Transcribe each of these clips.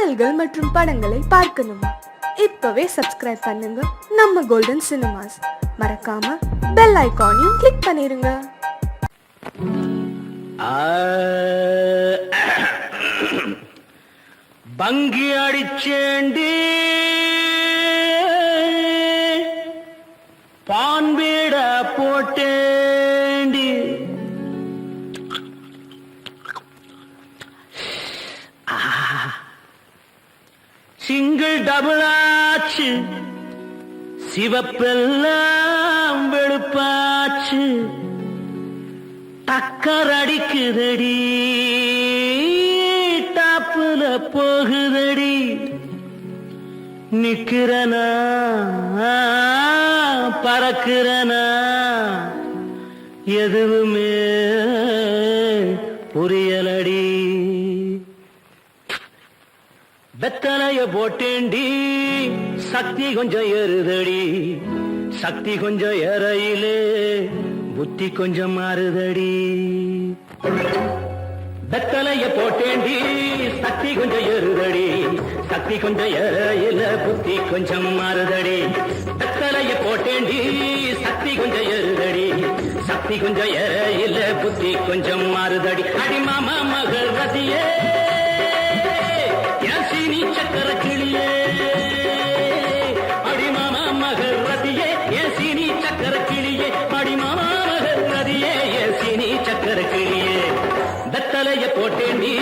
பாடல்கள் மற்றும் படங்களை பார்க்கணுமா? இப்பவே சப்ஸ்கிரைப் பண்ணுங்க நம்ம கோல்டன் சினிமாஸ். மறக்காம பெல் ஐகானையும் கிளிக் பண்ணிருங்க. பங்கி அடிச்சேண்டி பான்பீட போட்டேண்டி சிங்கிள் டபுள் ஆச்சு, சிவப்பெல்லாம் வெளுப்பாச்சு, டக்கர் அடிக்குதடி, டாப்புல போகுதடி, நிக்கிறனா பறக்கிறனா எதுவுமே புரியலடி. வெத்தலைய போட்டேண்டி சக்தி கொஞ்சம் ஏறுதடி, சக்தி கொஞ்சம் ஏறையிலே புத்தி கொஞ்சம் மாறுதடி. வெத்தலைய போட்டேண்டி சக்தி கொஞ்சம் ஏறுதடி, சக்தி கொஞ்சம் ஏறையில புத்தி கொஞ்சம் மாறுதடி. வெத்தலைய போட்டேண்டி சக்தி கொஞ்சம் ஏறுதடி, சக்தி கொஞ்சம் ஏறையில புத்தி கொஞ்சம் மாறுதடி. அடி மாமா மகள் ரதியே நீ சக்கர கிளியே, அடிமாமா மகர் ரதியே ஏன் சீனி சக்கர கிளியே, அடிமாமா மகர் ரதியே ஏன் சீனி சக்கர கிளியே. வெத்தலைய போட்டேண்டி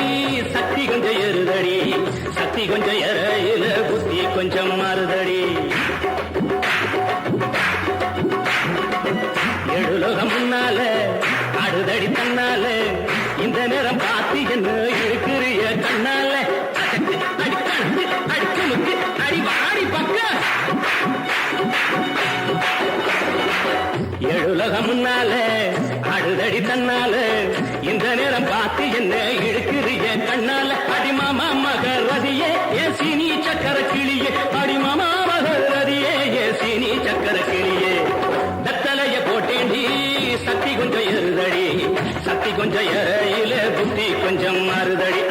சக்தி கொஞ்சம் ஏறுதடி, சக்தி கொஞ்சம் ஏறையில புத்தி கொஞ்சம் மாறுதடி. எழுலோகம் முன்னால ஆடுதடி தன்னால, இந்த நேரம் பார்த்து என்ன இருக்கிறிய கண்ணால. எழுலகம் முன்னால அழுதடி தன்னால, இந்த நேரம் பார்த்து என்ன இழுக்கிறிய கண்ணால. அடிமாமா மகர் ரதியே ஏன் சீனி சக்கர கிளியே, அடிமாமா மகர் ரதியே ஏன் சீனி சக்கர கிளியே. வெத்தலைய போட்டேண்டி சக்தி கொஞ்சம் ஏறுதடி, சக்தி கொஞ்சம் ஏறையில புத்தி கொஞ்சம் மாறுதடி.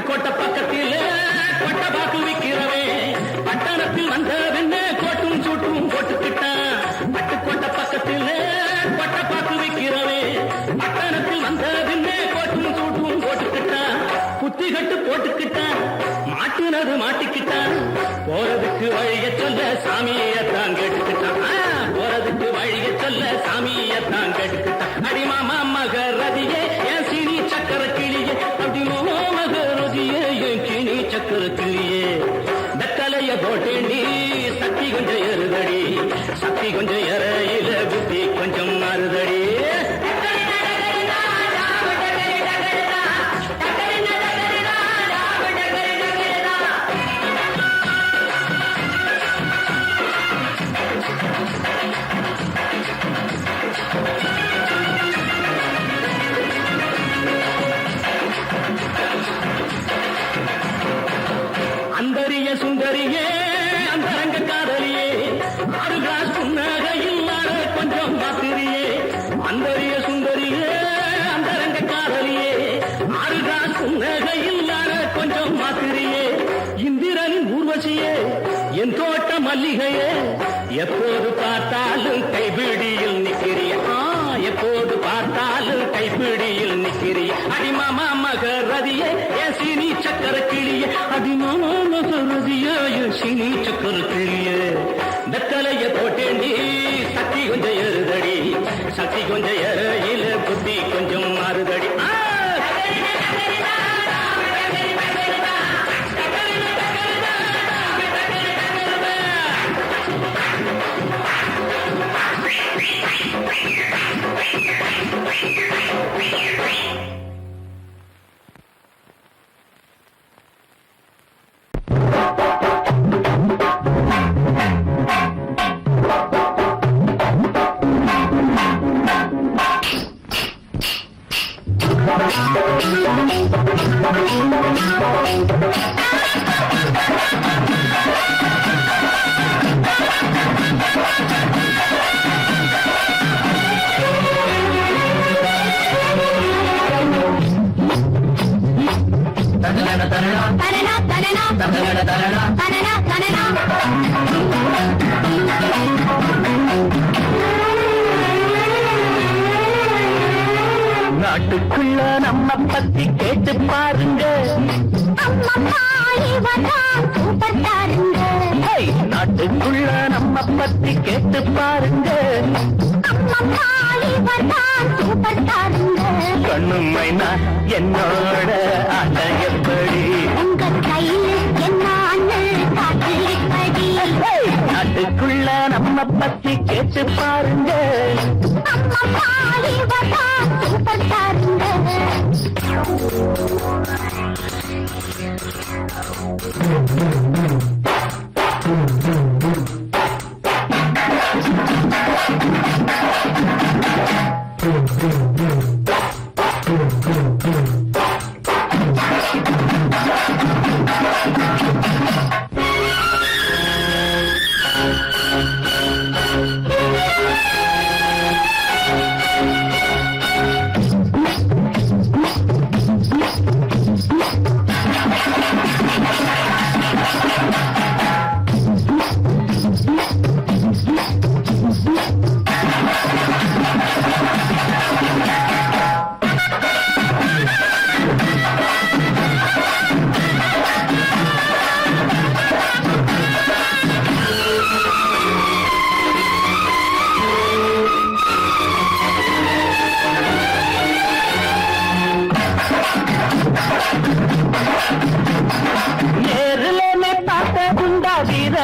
கோட்டை பக்கத்தில் கொட்டை பாக்கு விற்கிறவே, பட்டணத்தில் வந்த வெண்ண கோட்டும் சூட்டும் போட்டுக்கிட்டான். பட்டுக்கோட்டை பக்கத்தில் கொட்டை பாக்கு விற்கிறவே, பட்டணத்தில் வந்த வெண்ண கோட்டும் சூட்டும் போட்டுக்கிட்டான். குத்தி கட்டு போட்டுக்கிட்டான், மாட்டினது மாட்டிக்கிட்டான். போறதுக்கு வழிய சொல்ல சாமியத்தான் கேட்டுக்கிட்டான், போறதுக்கு வழிய சொல்ல சாமியத்தான் கேட்டுக்கிட்டான். அடிமாமா மகர் ரதியே ஏன் சீனி சக்கர கிளியே, அடிமாமா மகர் ரதியே ஏன் சீனி சக்கர கிளியே. வெத்தலைய போட்டேண்டி சக்தி கொஞ்சம் ஏறுதடி, சக்தி கொஞ்சம் ஏறையில புத்தி கொஞ்சம் மாறுதடி. அந்தரிய சுந்தரியே அந்தரங்க காதலியே, ஆறு கிளாஸ் புன்னகையில் கொஞ்சம் பாத்திரியே. அந்தரிய சுந்தரியே அந்தரங்க காதலியே, ஆறு கிளாஸ் புன்னகையில் கொஞ்சம் பாத்திரியே. இந்திரனின் ஊர்வசியே என் தோட்ட மல்லிகையே, எப்போது பார்த்தாலும் கைபிடியில் நிற்கிறிய, எப்போது பார்த்தாலும் கைப்பிடியில் நிற்கிறிய. அடிமாமா மகர் ரதியே ஏன் சீனி சக்கர கிளியே, அடிமாமா மகர் ரதியே ஏன் சீனி சக்கர கிளியே. வெத்தலைய போட்டேண்டி சக்தி கொஞ்சம் ஏறுதடி, சக்தி கொஞ்சம் ஏறையில புத்தி கொஞ்சம் மாறுதடி. நாட்டுக்குள்ள நம்ம பத்தி கேட்டு பாருங்க. நாட்டுக்குள்ள நம்ம பத்தி கேட்டு பாருங்க. கண்ணுமைனா என்னோட ஆட்ட எப்படி உங்க கையில் என்ன காட்டி நாட்டுக்குள்ள நம்ம பத்தி கேட்டு பாருங்க.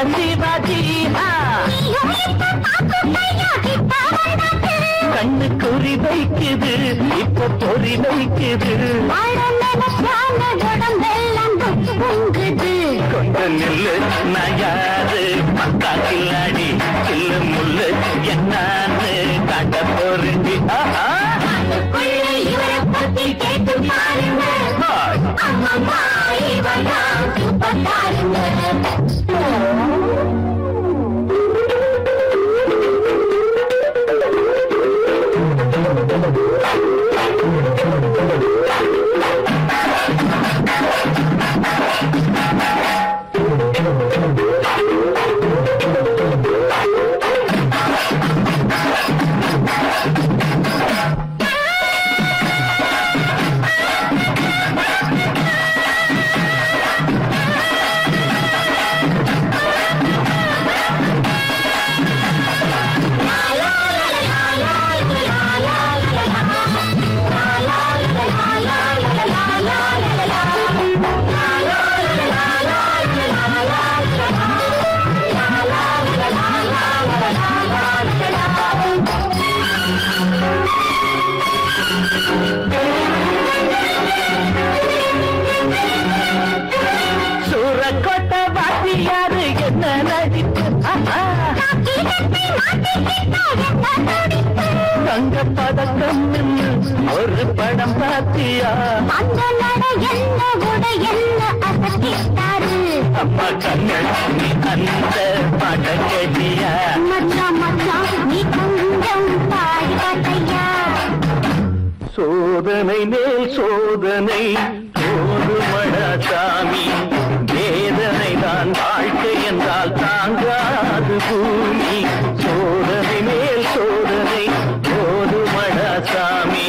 சிவாஜி கண்ணு குறி வைக்குது இப்ப பொறி வைக்குது கொண்டு நெல்லு நான் யாரு மக்கா கில்லாடி கில்லு முள்ளு என்னான்னு காட்ட போறீங்க. கேட்டு பாருங்க அம்மா தங்க பதக்கம் ஒரு படம் பாத்தியா அந்த நட என்ன உடை என்ன அசத்திட்டாரு அம்மா கண்ணன் நீ அந்த பாட்ட கேட்டியா மச்சான் மச்சான் நீ கொஞ்சம் பாடி பார்த்தையா சோதனை மேல் சோதனை போதுமடா சாமி வேதனை தான் வாழ்க்கை என்றால் தாங்காது பூமி சோதனை மேல் சோதனை போதுமடா சாமி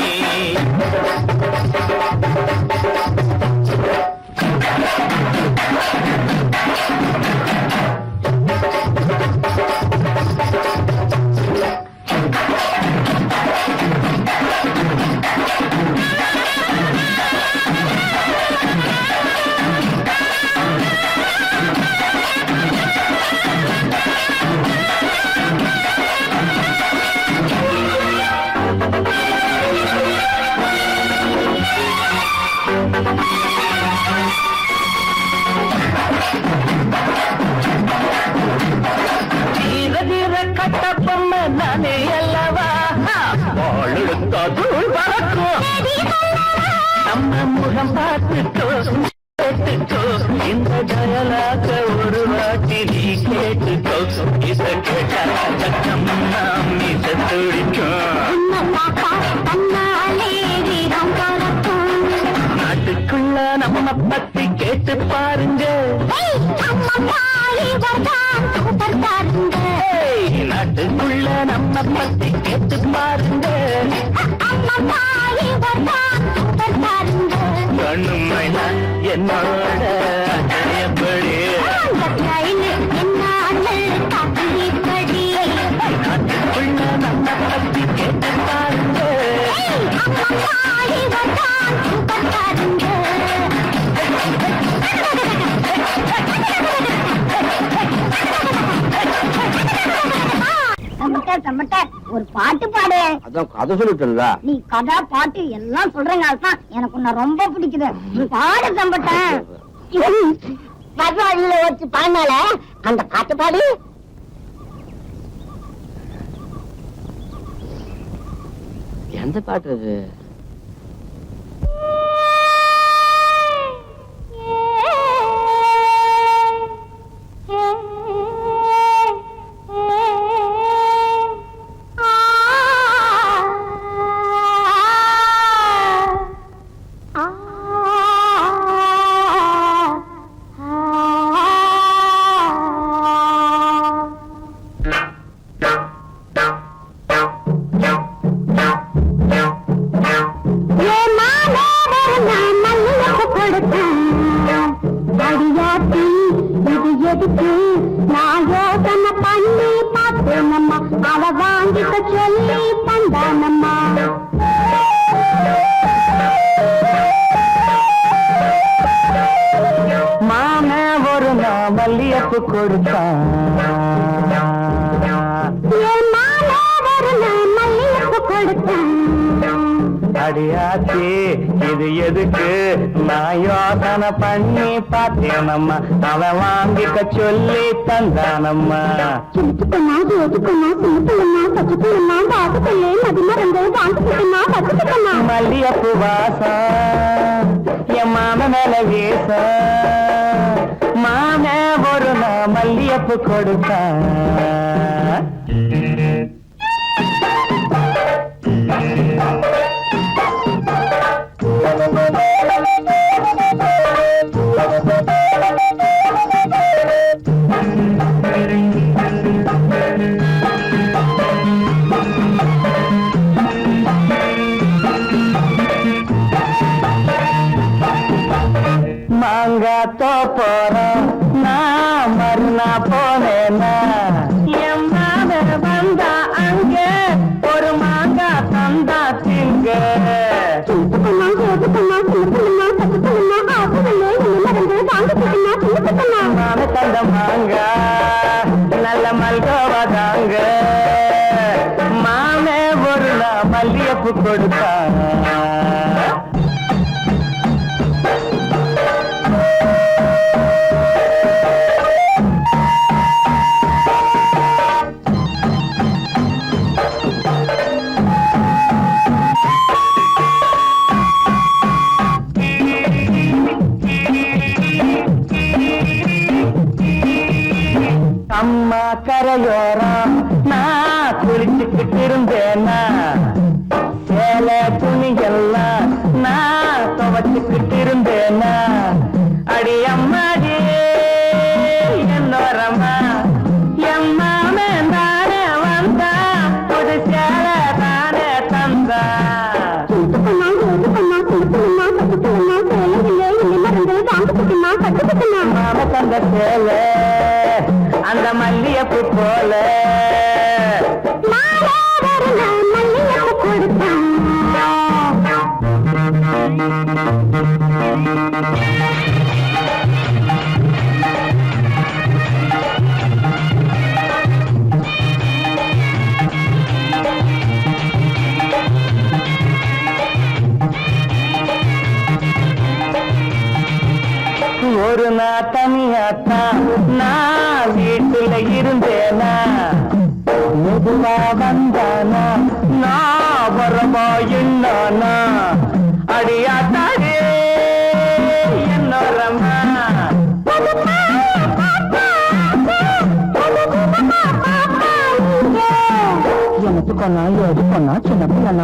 பக்கம் பார்த்துக்கோ கேட்டுக்கோ இந்த டயலாக ஒரு வாட்டி நீ கேட்டுக்கோ இத கேட்டா சத்தம் நாம் இத துடிக்கும் நாட்டுக்குள்ள நம்ம பத்தி கேட்டு பாருங்க நாட்டுக்குள்ள நம்ம பத்தி கேட்டு பாருங்க கண்ணுமைனா என்னோட எப்படி நாட்டுக்குள்ள நம்ம பத்தி கேட்டு பாருங்க ஒரு பாட்டு பாடு. அதான் கதை சொல்லிட்டு நீ கதை பாட்டு எல்லாம் சொல்றீங்க எனக்கு உன்னை ரொம்ப பிடிக்குது. நீ பாடு சம்பட்டேன். வழியில வச்சு பாடினால அந்த பாட்டு பாடு. எந்த பாட்டு அது? அவ வாங்கிக்க சொல்லி தந்தானம்மா. மாம ஒரு மல்லியப்பு கொடுத்தான் அடியாச்சி இது எதுக்கு நான் யோசனை பண்ணி பார்த்தேனம்மா அவன் வாங்கிக்க சொல்லி தந்தானம்மா. மல்லியப்பு வாசம் என் மாம மேல வீச மாம ஒரு மல்லியப்பு கொடுத்தான். மாங்காத்தோ போறோம் நான் மறுநா போனேன்னா என் மாம வந்தா அங்க ஒரு மாங்கா தந்தா திங்க. மாம தந்த மாங்கா நல்ல மல்கோவதாங்க மாமே ஒரு மல்லியப்பு கொடுத்தா. அம்மா கரையோரம் நான் குளிச்சுக்கிட்டு இருந்தேன்னா சேலை துணியெல்லாம் நான் துவச்சுக்கிட்டு இருந்தேன்னா அடி அம்மாடி என்னோரம்மா எம்மாமே தானே வந்தா புது சேலை தானே தந்தா. மாம தந்த சேலை அந்த மல்லியப்பு போல மல்லியப்பு கொடுத்தான். ஒரு நாள் தனியாத்தான் நான் வீட்டுல இருந்தேனா மெதுவா வந்தானா நான் வரவா என்னானா அடியாத்தாடே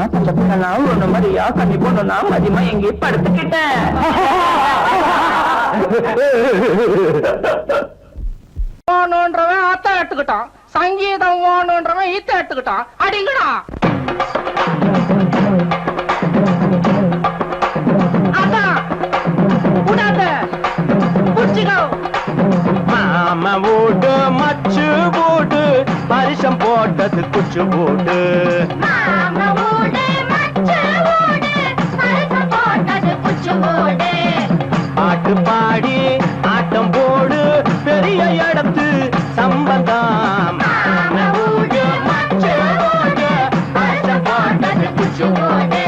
மாசம் சொத்துக்கண்ணா ஒண்ணு மாதிரியா கண்ணி பொண்ணுனா மதியமா எங்கே படுத்துக்கிட்டேன். ஓணுன்றவன் அத்தை எடுத்துக்கிட்டான், சங்கீதம் ஓணுன்றவன் இத்த எடுத்துக்கிட்டான். அடிங்கடா அதான் கூடாத புடிச்சுக்கோ. மாம வீடு மச்சு வீடு பரிசம் போட்டது குச்சு வீடு. பாட்டு பாடி ஆட்டம் போடு பெரிய இடத்து சம்பந்தம். மாம வீடு மச்சு வீடு பரிசம் போட்டது குச்சு வீடு.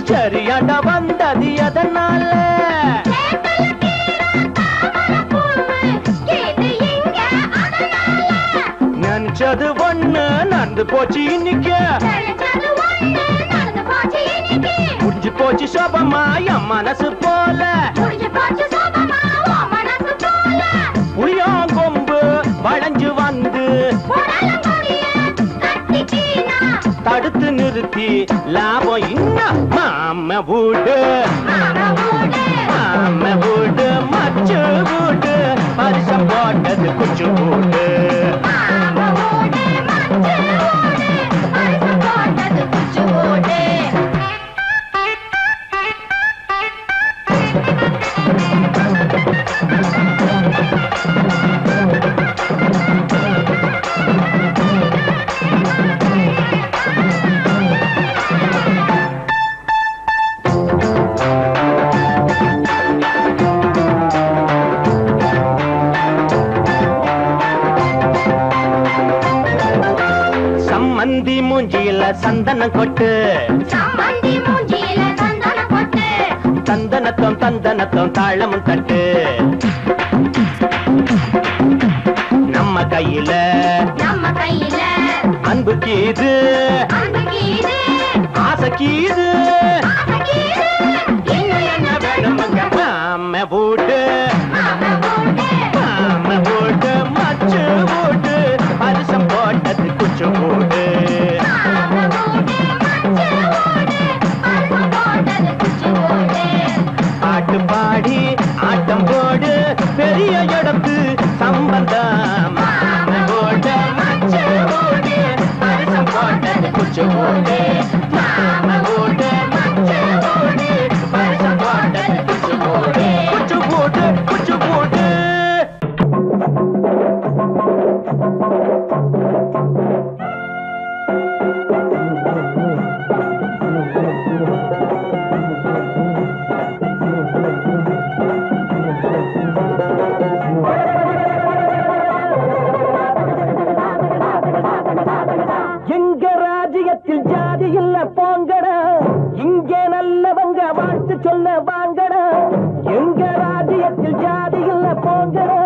சரியாண்ட வந்தது எதனால நினைச்சது ஒண்ணு நடந்து போச்சு இன்னைக்கு. முடிஞ்சு போச்சு சோபமா என் மனசு போல. புளியாங்கொம்பு வளைஞ்சு வந்து தடுத்து நிறுத்தி லாபம் இன்னும். மாம வீடு மாம வீடு மச்சு வீடு பரிசம் போட்டது குச்சு வீடு. சம்மந்தி மூஞ்சியில சந்தனம் கொட்டு, தந்தனத்தம் தந்தனத்தம் தாளமும் தட்டு. நம்ம கையில அன்பு கீது ஆசை கீது. இன்னும் என்ன வேணுமுங்க. மாம வீடு மாம வீடு மச்சு வீடு பரிசம் போட்டது குச்சு வீடு. பாட்டு பாடி ஆட்டம் போடு பெரிய இடத்து சம்பந்தம். மாம வீடு மச்சு வீடு பரிசம் போட்டது குச்சு வீடு. மாம வீடு மச்சு வீடு பரிசம் போட்டது குச்சு வீடு. குச்சு வீடு குச்சு வீடு. எங்க ராஜ்யத்தில் ஜாதி இல்ல போங்கடா, இங்கே நல்லவங்க வாழ்த்து சொல்ல வாங்கடா. எங்க ராஜ்யத்தில் ஜாதி இல்ல போங்கடா,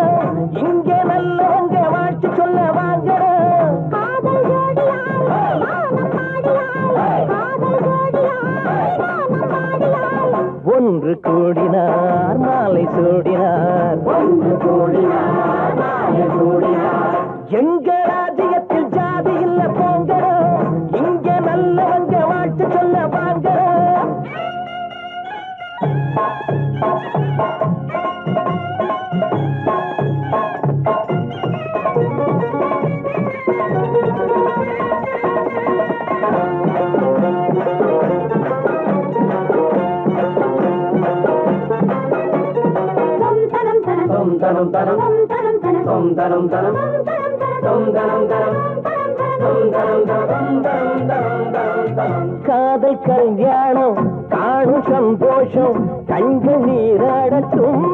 இங்கே நல்லவங்க வாழ்த்து சொல்ல வாங்கடா. ஒன்று கூடினார் மாலை சூடினார், ஒன்று கூடினார் மாலை சூடினார். எங்க ராஜ்யத்தில் ஜாதி இல்ல போங்கடா, இங்கே நல்லவங்க வாழ்த்து சொல்ல வாங்கடா. தரம் தரம் தரம் தரம் தரம் காதல் கல்யாணம் காணும் சந்தோஷம் கண்கள் நீராடட்டும்.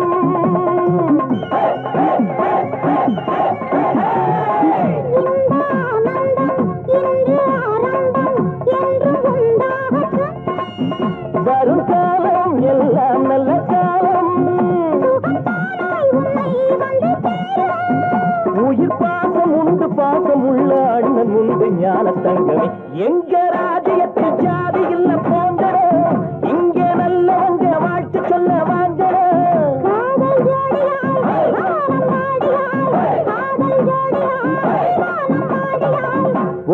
பொன்னான தங்கமே எங்க ராஜ்யத்தில் ஜாதி இல்ல போங்கடோ இங்கே நல்லவங்க வாழ்த்து சொல்ல வாங்கடோ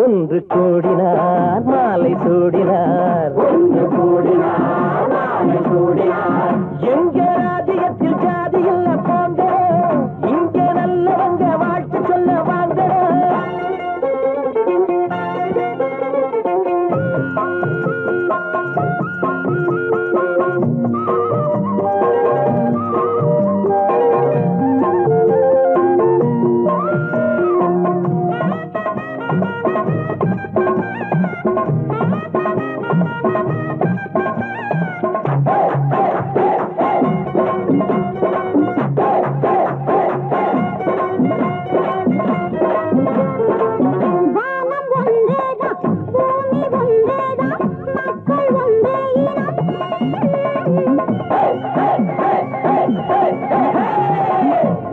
ஒன்று கூடினார் மாலை சூடினார் ஒன்று கூடினார் மாலை சூடினார் எங்க ராஜ்யத்தில் ஜாதி இல்ல போங்கடோ இங்கே நல்லவங்க வாழ்த்து சொல்ல வாங்கடோ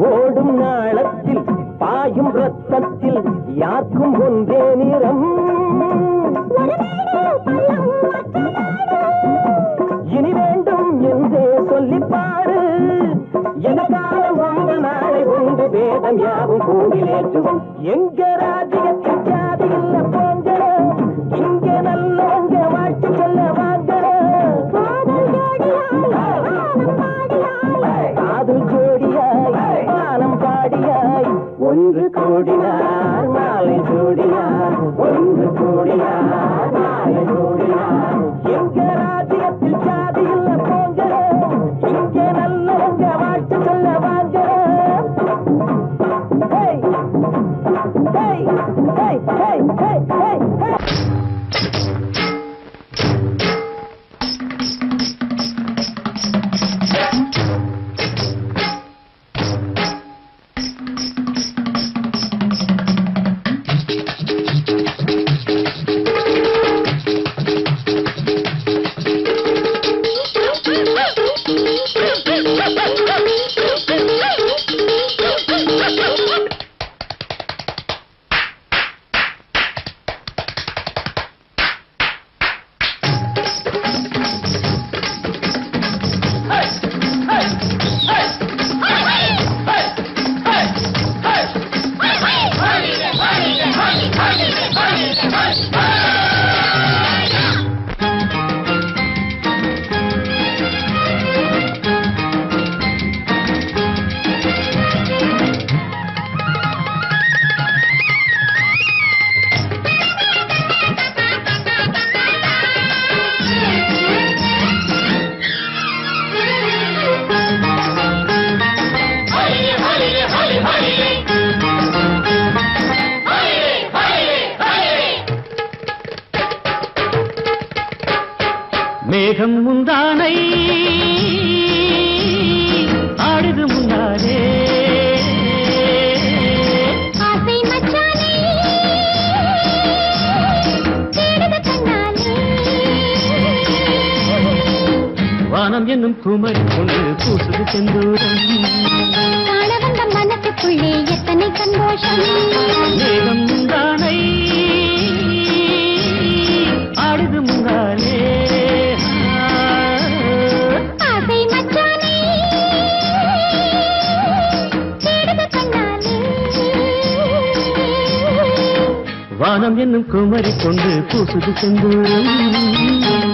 ஓடும் நாளத்தில் பாயும் ரத்தத்தில் யாக்கும் ஒன்றே நிறம் இனி வேண்டும் என்றே சொல்லி பாடு எனக்காலம் உண்டு நாளை உண்டு வேதம் யாவும் கூடிலேற்றுவோம் எங்க ராஜ்யத்தில் ஜாதி இல்ல போங்கடோ இங்கே நல்லவங்க வாழ்த்து சொல்ல வாங்கடோ காதல் ஜோடியாய் வானம் பாடியாய் ஒன்று கூடினார் மாலை சூடினார் ஒன்று கூடினார் மாலை சூடினார் எங்க ராஜ்யத்தில் ஜாதி இல்ல போங்கடோ இங்கே நல்லவங்க வாழ்த்து சொல்ல வாங்கடோ Hey! Hey! Hey! Hey! Hey! Hey! மேகம் முந்தானை ஆடுது முன்னாலே வானம் என்னும் குமரி கொண்டு பூசுது செந்தூரம் மனத்துக்குள்ளே எத்தனை சந்தோஷம் மேகம் முந்தானை ஆடுது முன்னாலே வானம் என்னும் குமரி கொண்டு பூசுது செந்தூரம்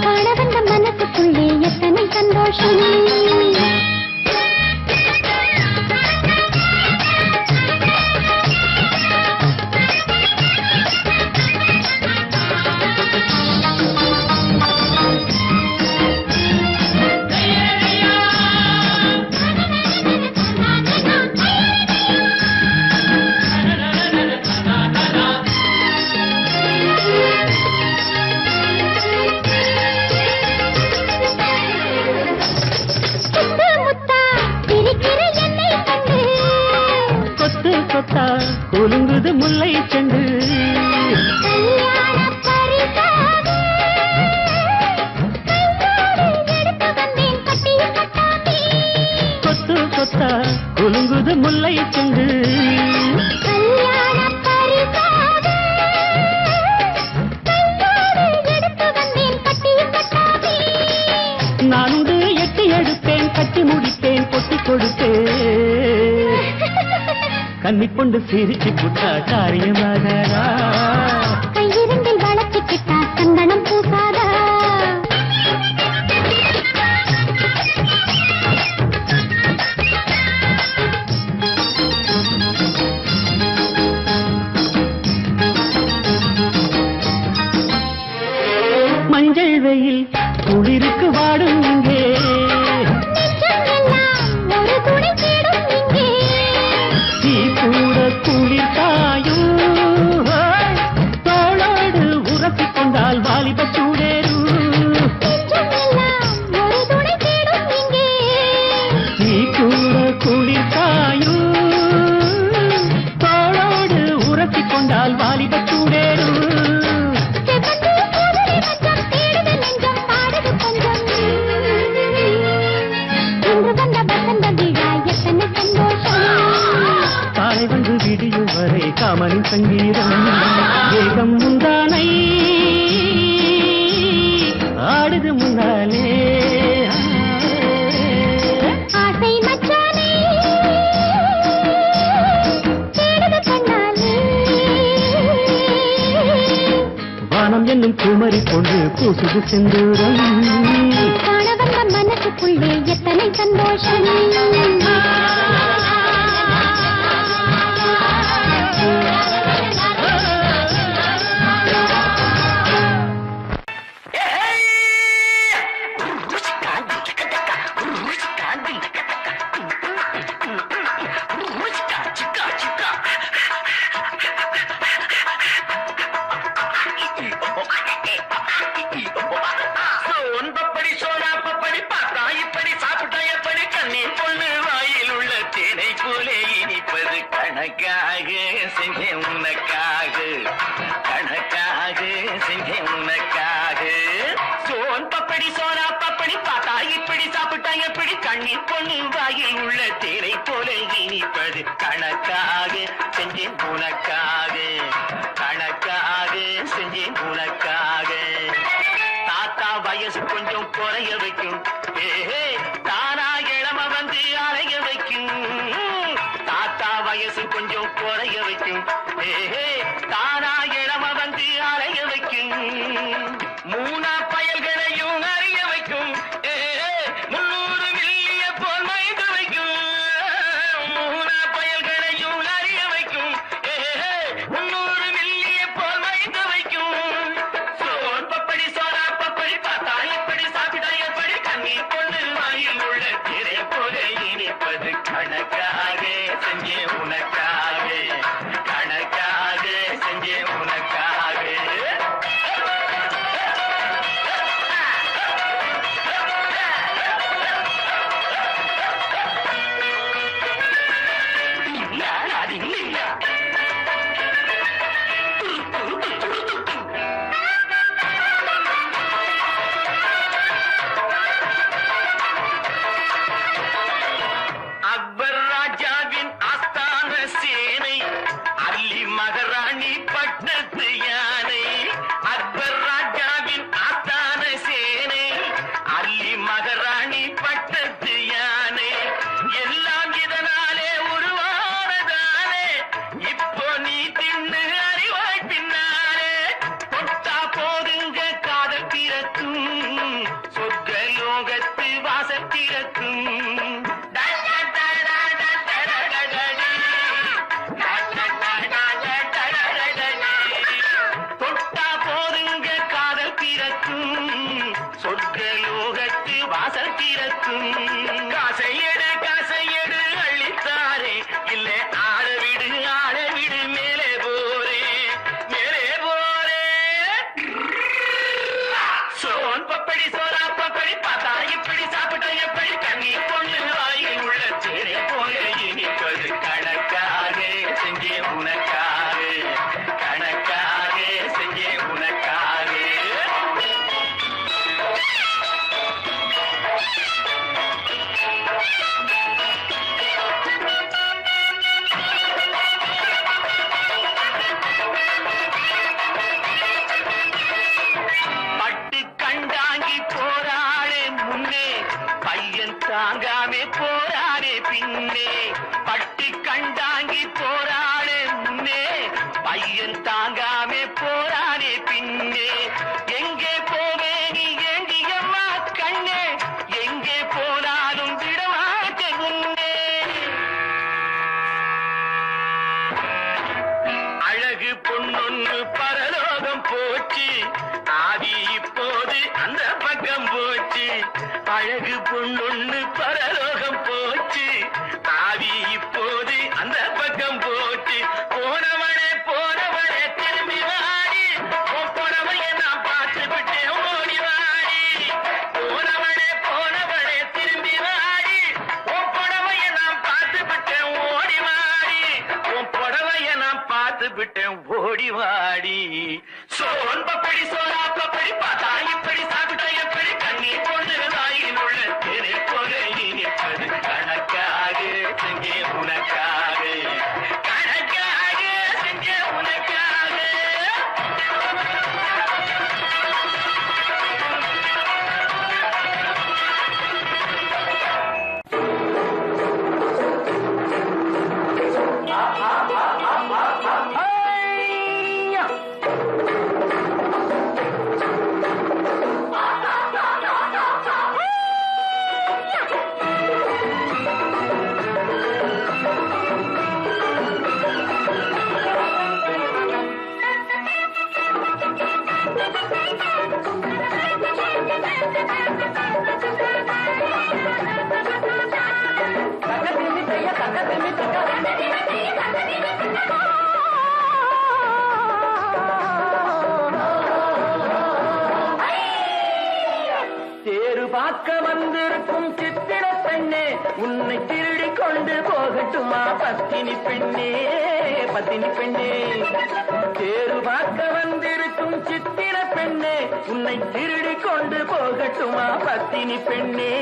காணவந்த மனத்துக்குள்ளே எத்தனை சந்தோஷம் கொத்தா குலுங்குது முல்லை செண்டு கொத்து கொத்தா குலுங்குது முல்லை செண்டு முடித்தேன் கொட்டி கொடுத்து கன்னி கொண்டு சிரிச்சு புட்டா காரியமாகரா கையிரண்டில் வளர்த்துக்கிட்டா சந்தனம் பூசாதா மஞ்சள் வெயில் குளிருக்கு வாடும் இங்கே ஒரு துணை தேடும் இங்கே தீ கூட குளிர்காயும் தோளோடு உரசிக் கொண்டால் வாலிப சூடேறும் ஒரு துணை தேடும் இங்கே தீ கூட குளிர்காயும் தோளோடு உரசிக் கொண்டால் வாலிப சூடேறும் காலை வந்து விடியும் வரை காமனின் சங்கீதம் ஏகம் முந்தானை ஆடுது முன்னாலே ஆசை மச்சானே தேடுது கண்ணாலே வானம் என்னும் குமரி கொண்டு பூசுது செந்தூரம் காண வந்த மனசுக்குள்ளே எத்தனை சந்தோஷம் ஒன்பப்படி சோடாப்படி பார்த்தா இப்படி சாப்பிட்டா எப்படி கண்ணீர் பொண்ணு வாயில் உள்ள தேனை போலே இனிப்பது கணக்காக செஞ்சேன் உனக்காக கணக்காக செஞ்சேன் உனக்காக சோன் பப்படி சோனா பப்படி பார்த்தா இப்படி சாப்பிட்டா எப்படி கண்ணீர் பொண்ணு வாயில் உள்ள தேனை போலே இனிப்பது கணக்காக செஞ்சேன் உனக்காக கணக்காக செஞ்சேன் உனக்காக தாத்தா வயசு கொஞ்சம் குறைய வைக்கும் தானா இளம வந்து அலைய வைக்கும் தாத்தா வயசு கொஞ்சம் குறைய வைக்கும் தானா இளம வந்து அலைய வைக்கும் மூணா பயல்களையும் அறிய வைக்கும் 300 மில்லிய போல் மயங்க வைக்கும் மூணா பயல்களையும் அறிய வைக்கும் 300 மில்லிய போல் மயங்க வைக்கும் சோன் பப்படி சோனா பப்படி பார்த்தா எப்படி சாப்பிட்டா எப்படி கண்ணீர் பொண்ணு வாயில் உள்ள திரை போல இனிப்பது கணக்காக செஞ்சே உனக்காக கணக்காக செஞ்சே உனக்காக அது இல்லையா அக்பர் என் தாங்காமே போரானே பின்னே எங்கே போவே நீ ஏண்டியம்மா கண்ணே எங்கே போனாலும் விடமாட்டே உன்னே அழகு பொன்னொன்று பரலோகம் போச்சு ஆதி இப்போது அந்த பக்கம் போச்சு அழகு பொன்னொன்று பரலோகம் போச்சு ஆதி இப்போது அந்த பக்கம் போச்சு போனவனே திரும்பி வாடி போனவைய நான் பார்த்து விட்டேன் ஓடி வாடி போனவனே திரும்பி வாடி போனவைய நான் பார்த்து விட்டேன் ஓடி வாடி புடவைய நான் பார்த்து விட்டேன் ஓடி வாடி சோன் பப்படி சோனா பப்படி பார்த்தா இப்படி சாப்பிட்ட எப்படி கண்ணீர் கொண்டு தாயின் உள்ள தேனை போக நீ நிற்பது கணக்காக செஞ்சே உனக்காக கணக்காக செஞ்சே உனக்காக தேரு பார்க்க வந்திருக்கும் சித்திர பெண்ணே உன்னை திருடி கொண்டு போகட்டுமா பத்தினி பெண்ணே பத்தினி பெண்ணே தேரு பார்க்க வந்திருக்கும் சித்திர பெண்ணே உன்னை திருடி கொண்டு போகட்டுமா பத்தினி பெண்ணே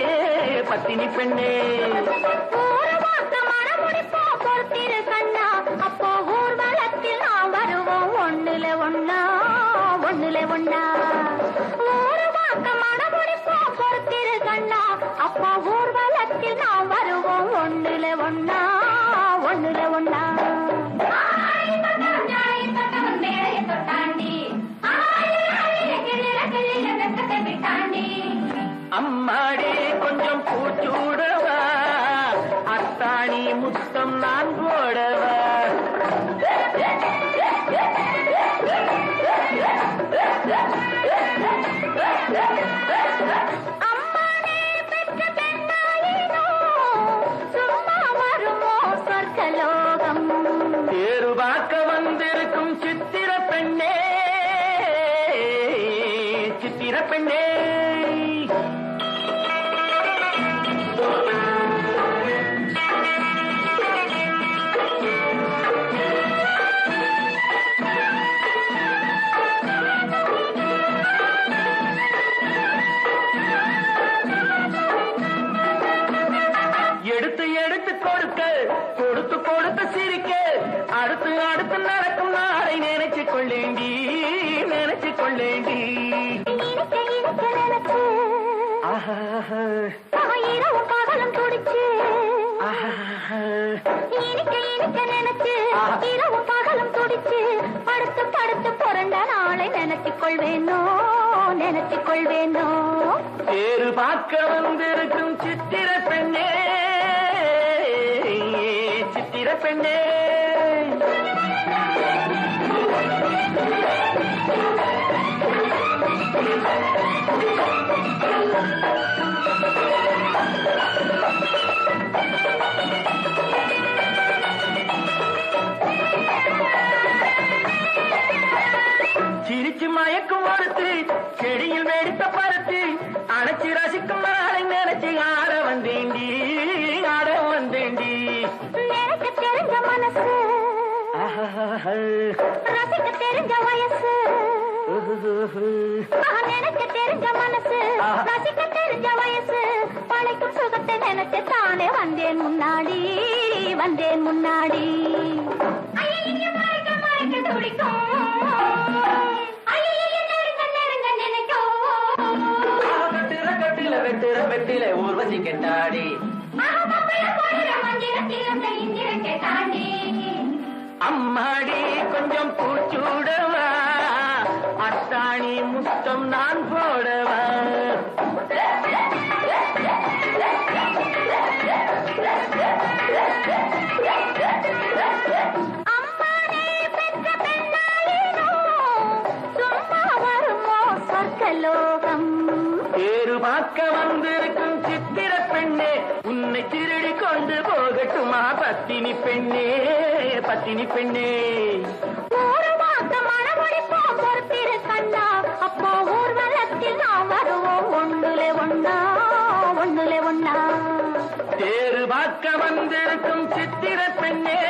பத்தினி பெண்ணே அப்போ ஊர்வலத்தில் நாம் வருவோம் ஒண்ணுல ஒண்ணா ஒண்ணுல ஒண்ணா பொறுத்திரு கண்ணா அப்பா ஊர்வலத்தில் நாம் வருவோம் ஒண்ணுல ஒண்ணா ஒண்ணுல ஒண்ணா அம்மாடி கொஞ்சம் பூச்சூடவா அத்தாணி முத்தம் நான் போடவா தேரு பார்க்க வந்திருக்கும் சித்திர பெண்ணே சித்திர பெண்ணே எடுத்து எடுத்து கொடுக்க கொடுத்து கொடுத்து சிரிக்க அடுத்து அடுத்து நடக்கும் நாளை நினைச்சு கொள்ளேண்டி நினைச்சு கொள்ளேண்டி இரவும் பகலும் துடிச்சு இனிக்க இனிக்க நினைச்சு இரவும் பகலும் துடிச்சு படுத்து படுத்து பிறந்த நாளை நினைச்சு கொள்வேனோ நினைச்சு கொள்வேனோ தேரு பார்க்க வந்திருக்கும் சித்திர பெண்ணே சித்திர பெண்ணே சிரிச்சு மயக்கும் ஒருத்து செடியில் வெடித்த பருத்து அணைச்சி ரசிக்கும் நாளை நினைச்சு ஆட வந்தேண்டி ஆட வந்தேண்டி நினைக்க தெரிஞ்ச மனசு ரசிக்க தெரிஞ்ச வயசு நினைக்க தெரிஞ்ச மனசு ரசிக்க தெரிஞ்ச வயசு பழைக்கும் சுகத்தை நினைச்சு தானே வந்தேன் முன்னாடி வந்தேன் முன்னாடி துடிக்கும் வெட்டுற வெட்டில ஊர்வசி கெட்டாடி அம்மாடி கொஞ்சம் பூச்சு ஆட்டம் நான் போடவா? அம்மானே பெற்ற பெண்ணாயினோ சும்மா வருமோ சொர்க்கலோகம்? தேரு பார்க்க வந்திருக்கும் சித்திர பெண்ணே, உன்னை திருடி கொண்டு போகட்டுமா பத்தினி பெண்ணே, பத்தினி பெண்ணே. ஒரு வாக்க மனமுடிப்போம் பொறுத்திரு கண்ணா, அப்போ ஊர்வலத்தில் நாம் வருவோம் ஒண்ணுலே ஒண்ணா, ஒண்ணுலே ஒண்ணா. தேரு பார்க்க வந்திருக்கும் சித்திர பெண்ணே,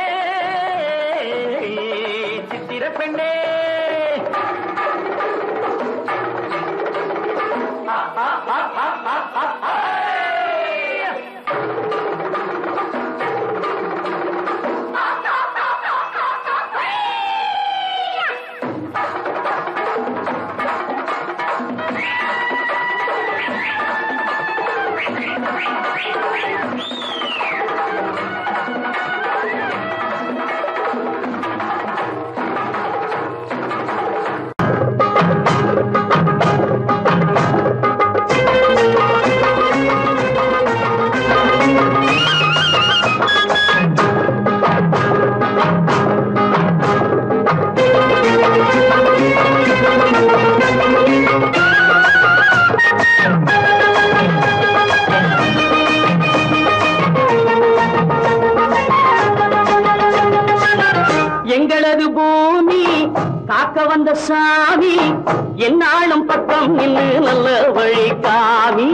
சித்திர பெண்ணே. எங்களது பூமி காக்க வந்த சாமி, என்னாலும் பக்கம் நின்று நல்ல வழி காமி,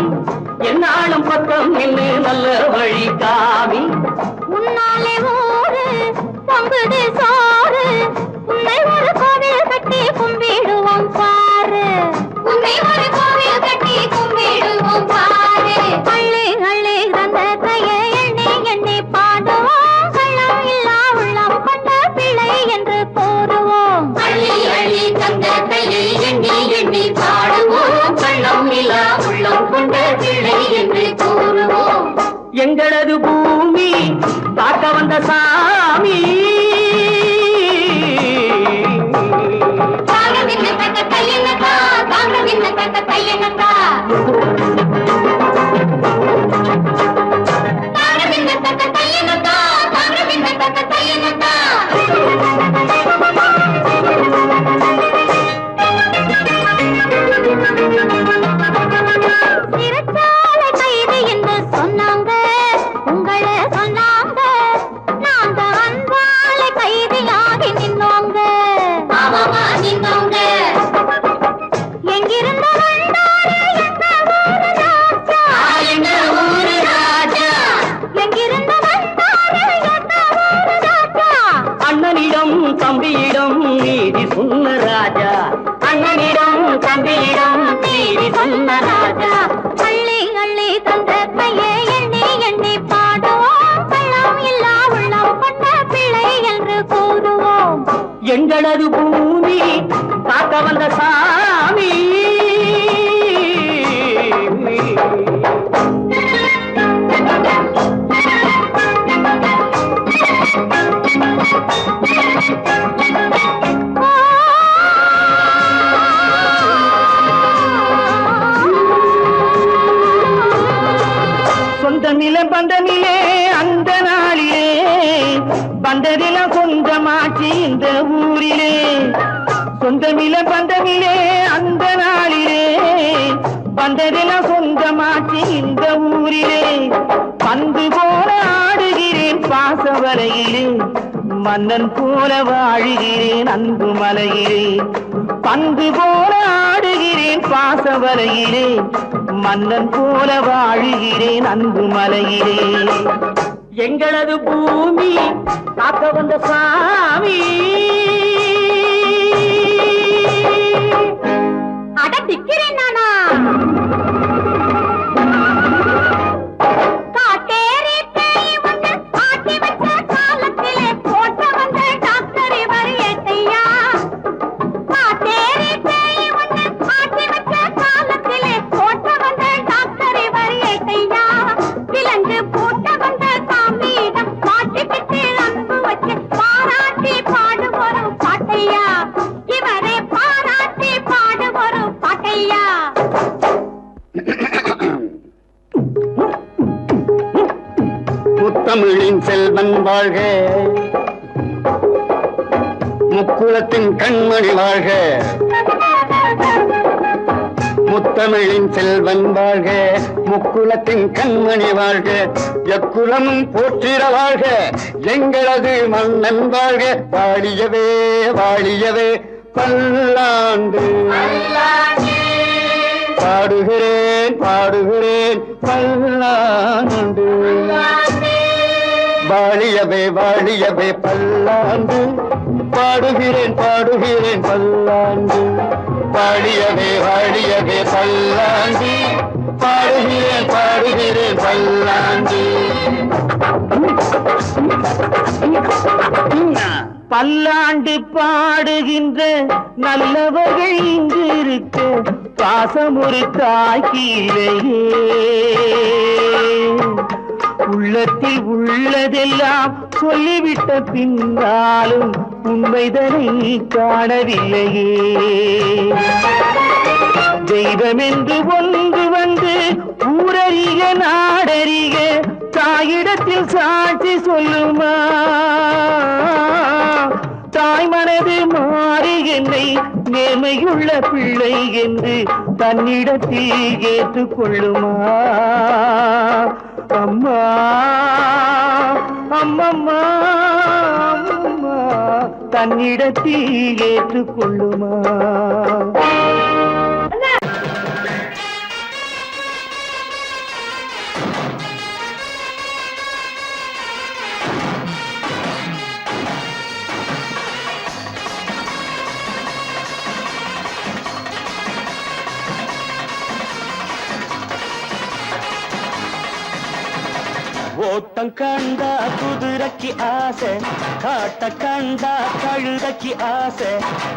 என்னாலும் பக்கம் நின்று நல்ல வழி காமி. உன்னாலே ஊரு பொங்குது சோறு, உன்னை ஒரு கோவில் கட்டி கும்பிடுவோம் பாரு, உன்னை ஒரு கோவில் கட்டி கும்பிடுவோம் பாரு. அள்ளி அள்ளி தந்த கையை எண்ணி எண்ணி பாடுவோம், கள்ளம் இல்லா உள்ளம் கொண்ட பிள்ளை என்று கூறுவோம். அள்ளி அள்ளி தந்த கையை எண்ணி எண்ணி பாடுவோம், கள்ளம் இல்லா உள்ளம் கொண்ட பிள்ளை என்று கூறுவோம். எங்களது பூமி காக்க வந்த சாமி, தாங்க நின்ன தக்க கையனக்கா, தாங்க நின்ன தக்க கையனக்கா, தாங்க நின்ன தக்க கையனக்கா, தாங்க நின்ன தக்க கையனக்கா. சிறைச்சாலை கைது என்று சொன்னாங்க, உங்களை சொன்னாங்க, நாங்க அன்பாலை கைதியாகி நின்னோங்க. ஆமாமா நின்னோங்க. எங்கிருந்து வந்தாரு எங்க ஊரு ராஜா, எங்க ஊரு ராஜா, எங்கிருந்து வந்தாரு எங்க ஊரு ராஜா. அண்ணனிடம் தம்பியிடம் நீதி சொன்ன ராஜா, அண்ணனிடம் தம்பியிடம் நீதி சொன்ன ராஜா. அள்ளி அள்ளி தந்த கையை எண்ணி எண்ணி பாடுவோம், கள்ளம் இல்லா உள்ளம் கொண்ட பிள்ளை என்று கூறுவோம். எங்களது பூமி காக்க வந்த சாமி. சொந்தமில்ல பந்தமில்லே அந்த நாளிலே, பந்ததில கொஞ்சமாச்சு இந்த ஊரிலே. சொந்தமில்ல பந்தமில்லே அந்த நாளிலே, பந்ததில கொஞ்சமாச்சு இந்த ஊரிலே. பந்து போல ஆடுகிறேன் பாசவலையிலே, மன்னன் போல வாழுகிறேன் அன்பு மலையிலே. பந்து போல ஆடுகிறேன் பாசவலையிலே, மன்னன் போல வாழுகிறேன் அன்பு மலையிலே. எங்களது பூமி காக்க வந்த சாமி. அட திக்கிறேன் நானா, காட்டேரி பேய் வந்து ஆட்டி வச்ச காலத்திலே போட்ட வந்த டாக்டர் இவர் ஏட்டையா. காட்டேரி பேய் வந்து ஆட்டி வச்ச காலத்திலே போட்ட வந்த டாக்டர் இவர் ஏட்டையா. விலங்கு போட்ட வந்த சாமியிடம் மாட்டிக்கிட்டு அன்பு வச்சு பாராட்டி பாடுவோர முத்தமிழின் செல்வன் வாழ்க, முக்குலத்தின் கண்மணி வாழ்க. முத்தமிழின் செல்வன் வாழ்க, முக்குலத்தின் கண்மணி வாழ்க. எக்குலமும் போற்றிட வாழ்க, எங்களது மன்னன் வாழ்க. வாழியவே வாழியவே பல்லாண்டு. பாடுகிறேன் பாடுகிறேன் பல்லாண்டு. வாழியவே வாழியவே பல்லாண்டு. பாடுகிறேன் பாடுகிறேன் பல்லாண்டு. வாழியவே வாழியவே பல்லாண்டு. பாடுகிறேன் பாடுகிறேன் பல்லாண்டு. பல்லாண்டு பாடுகின்ற நல்லவர்கள் இங்கு இருக்க பாசமொரு தாய்க்கீழையே. உள்ளத்தில் உள்ளதெல்லாம் சொல்லிவிட்ட பின்னாலும் உண்மைதனை காணவில்லையே. தெய்வம் என்று ஒன்று வந்து ஊரறிய நாடறிய தாயிடத்தில் சாட்சி சொல்லுமா? தாய் மனது மாறி என்னை நேர்மையுள்ள பிள்ளை என்று தன்னிடத்தில் ஏற்றுக்கொள்ளுமா? அம்மா அம்மம்மா அம்மா தன்னிடத்தில் ஏற்றுக்கொள்ளுமா? ஓட்டம் கண்டா குதிரைக்கு ஆசை, காட்ட கண்டா கழுதைக்கு ஆசை.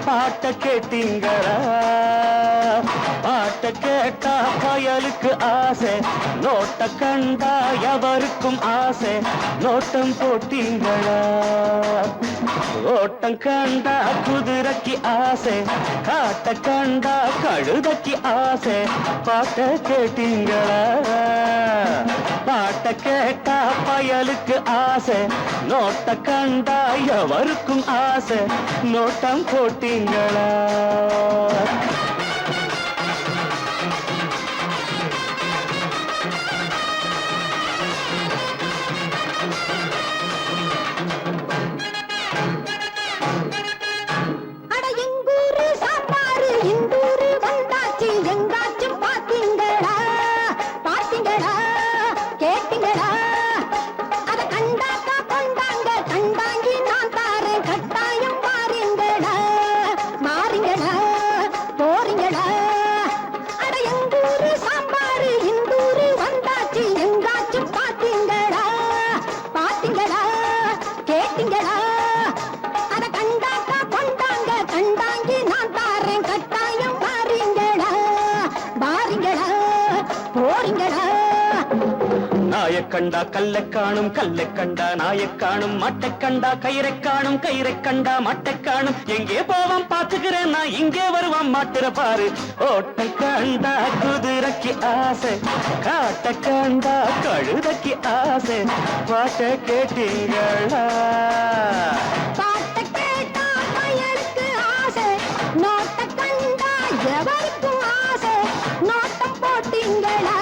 பாட்ட கேட்டீங்களா? பாட்ட கேட்டா பயலுக்கு ஆசை. நோட்ட கண்டா எவருக்கும் ஆசை. நோட்டம் போட்டீங்களா? ஓட்டம் கண்டா குதிரைக்கு ஆசை, காட்ட கண்டா கழுதைக்கு ஆசை. பாட்ட கேட்டீங்களா? பாட்ட கேட்டா பயலுக்கு ஆசை. நோட்ட கண்டா எவருக்கும் ஆசை. நோட்டம் போட்டீங்களா? அட எங்கூரு சாப்பாடு இந்தூரு வந்தாச்சு, எங்காச்சும் பாத்தீங்களா? பாத்தீங்களா? கேட்டீங்களா? அத கண்டாக்கா கொண்டாங்க, கண்டாங்கி நான் தாரேன், கட்டாயம் மாறீங்களா? மாறீங்களா? போறீங்களா? அட எங்கூரு சாப்பாடு இந்தூரு வந்தாச்சு, எங்காச்சும் பாத்தீங்களா? பாத்தீங்களா? கேட்டீங்களா? அத கண்டாக்கா கொண்டாங்க, கண்டாங்கி நான் தாரேன், கட்டாயம் மாறீங்களா? மாறீங்களா? போறீங்களா? நாயக் கண்டா கல்லை காணும், கல்லை கண்டா நாயக் காணும். மட்டைக் கண்டா கயிறை காணும், கயிறை கண்டா மட்டைக் காணும். எங்கே போவான் பாத்துக்கிறேன் நான், இங்கே வருவான் மாட்டுற பாரு. ஓட்டம் கண்டா குதிரைக்கு ஆசை, காட்ட கண்டா கழுதைக்கு ஆசை. பாட்ட கேட்டீங்களா? பாட்ட கேட்டா பயலுக்கு ஆசை. நோட்ட கண்டா எவருக்கும் ஆசை. நோட்டம் போட்டீங்களா?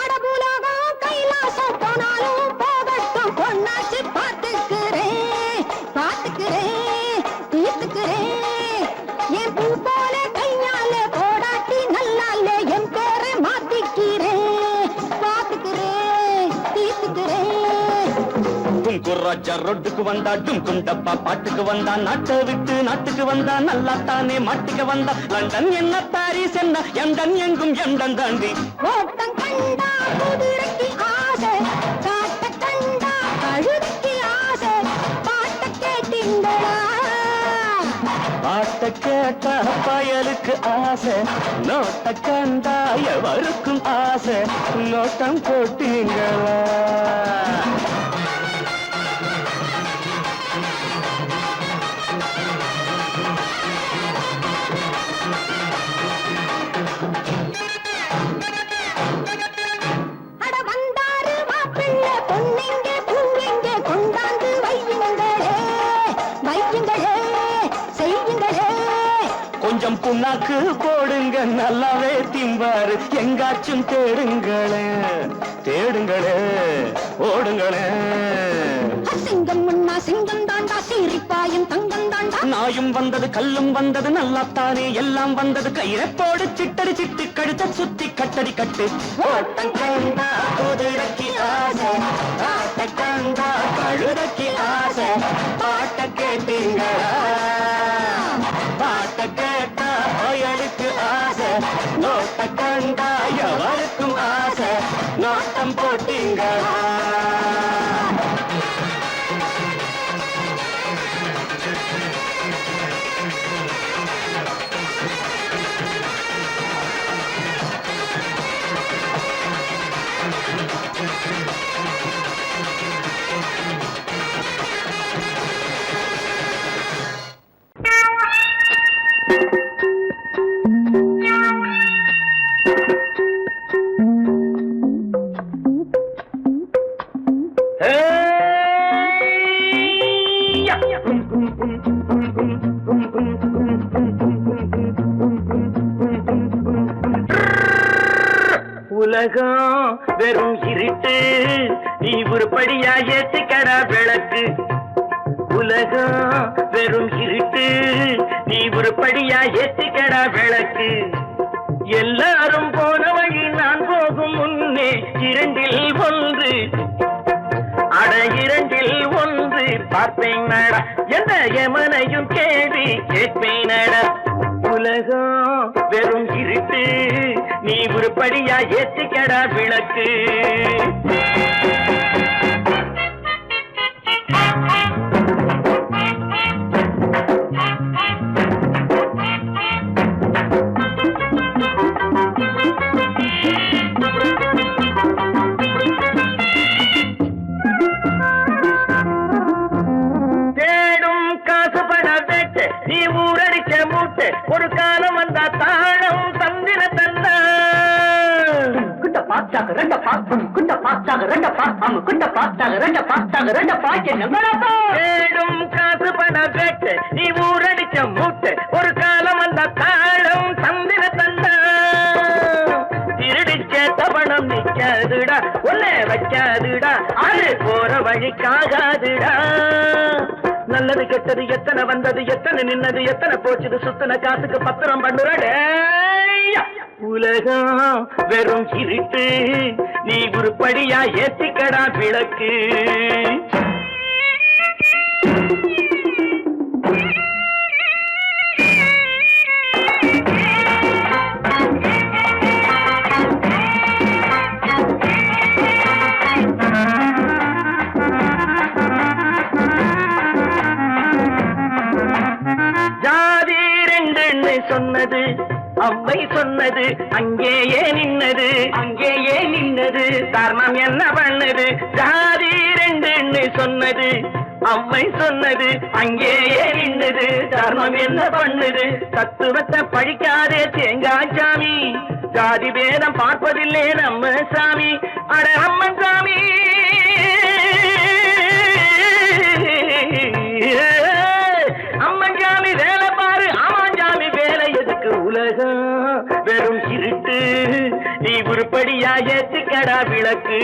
அடபுலகம் கைலாசம் போனாலும் போகட்டும், பொண்ணாச்சு பார்த்துக்கிறேன், பார்த்துக்கிறேன், தீர்த்துக்கிறேன். என் பூ போல கையால போடாட்டி நல்லாலே என் பேரை மாத்திக்கிறேன், பார்த்துக்கிறேன், தீர்த்துக்கிறேன். குர்ராஜா ரொட்டுக்கு வந்தா, டும் டப்பா பாட்டுக்கு வந்தா. நாட்டை விட்டு நாட்டுக்கு வந்தா, நல்லா தானே மாட்டுக்கு வந்தா. லண்டன் என்ன பாரிஸ் என்ன, எண்டன் எங்கும் எண்டன் தாண்டி. ஓட்டம் கண்டா குதிரைக்கு ஆசை, காட்ட கண்டா கழுதைக்கு ஆசை. பாட்ட கேட்டீங்களா? பாட்ட கேட்டா பயலுக்கு ஆசை நோட்ட கண்டா எவருக்கும் ஆசை நோட்டம் போட்டீங்களா அட வந்தாரு மாப்பிள்ளை பொண்ணுங்க பூவிங்க கொண்டாந்து வையுங்களே வையுங்களே செய்யுங்களே கொஞ்சம் புண்ணாக்கு போடுங்க நல்லாவே திம்பாரு எங்காச்சும் தேடுங்களே தேடுங்களே ஓடுங்களே சிங்கம் முன்னா சிங்கம் தாண்டா சீரிப்பாயும் தங்கம் தாண்டா நாயும் வந்தது கல்லும் வந்தது நல்லாத்தானே எல்லாம் வந்தது கயிறை போடு சிட்டடி சிட்டு கழுத்த சுத்தி கட்டடி கட்டு ஓட்டம் கண்டா குதிரைக்கு ஆசை ஆட்ட கண்டா கழுதைக்கு ஆசை பாட்ட கேட்டீங்களா பாட்ட கேட்டா பயலுக்கு ஆசை நோட்ட கண்டா எவருக்கும் ஆசை நோட்டம் போட்டீங்களா உலகம் வெறும் இருட்டு நீ உருப்படியா ஏத்திக்கடா விளக்கு உலகம் வெறும் இருட்டு நீ உருப்படியா ஏத்திக்கடா விளக்கு எல்லாரும் போன வழி நான் போகும் முன்னே இரண்டில் ஒன்று அட இரண்டில் ஒன்று பார்ப்பேன் நட எந்த எமனையும் கேள்வி கேட்பேன் நட உலகம் வெறும் இருட்டு நீ உருப்படியா ஏத்திக்கடா விளக்கு தேடும் காசு பண வேட்டு நீ ஊரடிச்ச மூட்டை ஒரு காலம் வந்தா தாழம் தந்திர தந்தா குண்ட பாச்சாக ரெண்ட பாக்கும் குண்ட பாச்சாக ரெண்ட பாக்கும் குண்ட பாச்சாக ரெண்ட பாச்சாக ரெண்ட பாக்க தேடும் காசு பண வேட்டு நீ ஊரடிச்ச மூட்டை ஒரு காலம் வந்தா தாழம் தந்திர தந்தா திருடிச்ச தவணம் நிக்காதுடா ஒன்னே வைக்காதுடா அது போற வழிக்காகாதுடா நல்லது கெட்டது எத்தனை வந்தது எத்தனை நின்னது எத்தனை போச்சுது சுத்தன காசுக்கு பத்திரம் பண்ணுறடே உலகம் வெறும் இருட்டு நீ உருப்படியா ஏத்திக்கடா விளக்கு ஜாதி ரெண்டு சொன்னது அவ்வை சொன்னது அங்கேயே நின்னது தர்மம் என்ன பண்ணது ஜாதி ரெண்டு சொன்னது அவ்வை சொன்னது அங்கேயே நின்னது தர்மம் என்ன பண்ணுது தத்துவத்தை பழிக்காதே தேங்காய் சாமி ஜாதி பேதம் பார்ப்பதில்லை நம்ம சாமி அட அம்மன் சாமி அம்மன் சாமி வேலை பாரு ஆமான் சாமி வேலை எதுக்கு உலகம் வெறும் இருட்டு நீ உருப்படியா ஏத்திக்கடா விளக்கு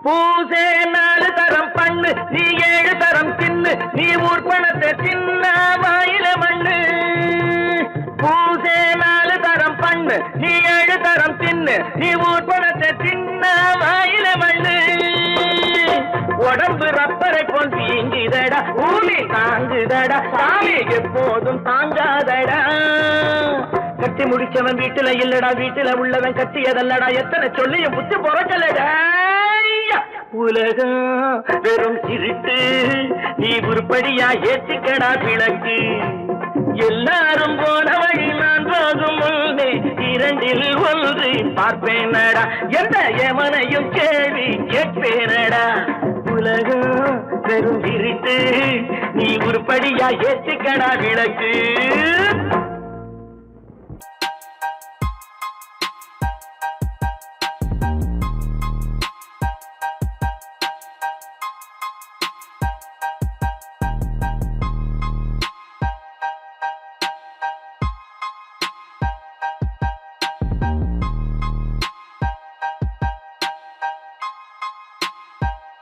பூசே 4 தரம் பண்ணு நீ 7 தரம் தின்னு நீ ஊர் பணத்தை தின்ன வாயில மண்ணு பூசே 4 தரம் பண்ணு நீ 7 தரம் தின்னு நீ ஊர் பணத்தை தின்ன வாயில மண்ணு உடம்பு ரப்பரை போல் வீங்குதடா பூமி தாங்குதடா சாமி எப்போதும் தாங்காதடா கட்டி முடிச்சவன் வீட்டுல இல்லடா வீட்டுல உள்ளவன் கட்டியதல்லடா எத்தனை சொல்லியும் புத்தி பொறக்கலடா உலகம் வெறும் சிரிட்டு நீ உருப்படியா ஏத்திக்கடா விளக்கு எல்லாரும் போன வழி நான் போகும் முன்னே இரண்டில் ஒன்று பார்ப்பேனடா எந்த எமனையும் கேள்வி கேட்பேனடா உலகம் வெறும் சிரிட்டு நீ உருப்படியா ஏத்திக்கடா விளக்கு